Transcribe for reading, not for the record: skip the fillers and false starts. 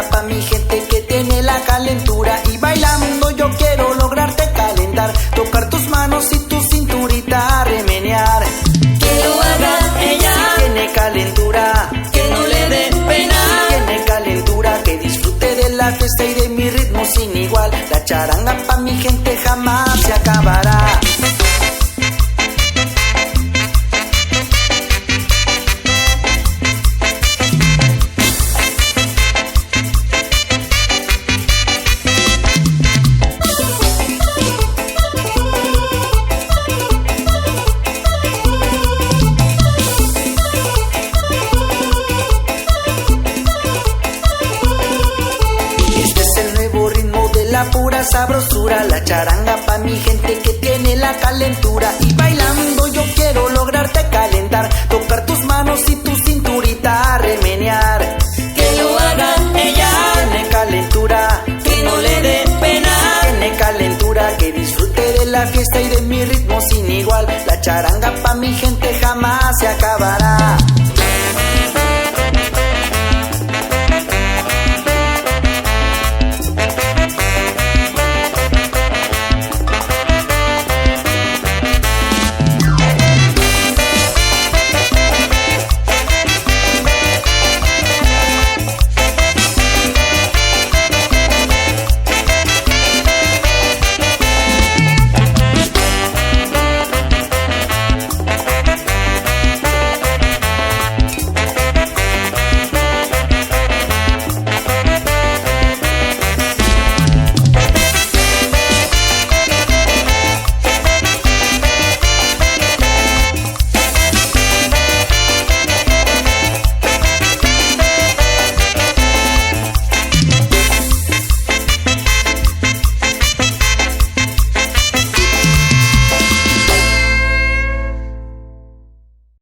pa' mi gente que tiene la calentura. Y bailando yo quiero lograrte calentar, tocar tus manos y tu cinturita remenear. Que lo haga ella, si tiene calentura, que no le dé pena. si tiene calentura, que disfrute de la fiesta y de mi ritmo sin igual. La charanga pa' mi gente jamás se acabará. La pura sabrosura, la charanga pa' mi gente que tiene la calentura. Y bailando yo quiero lograrte calentar, tocar tus manos y tu cinturita remenear. Que lo haga ella, tiene calentura, que no le dé pena. tiene calentura, que disfrute de la fiesta y de mi ritmo sin igual. La charanga pa' mi gente jamás se acaba.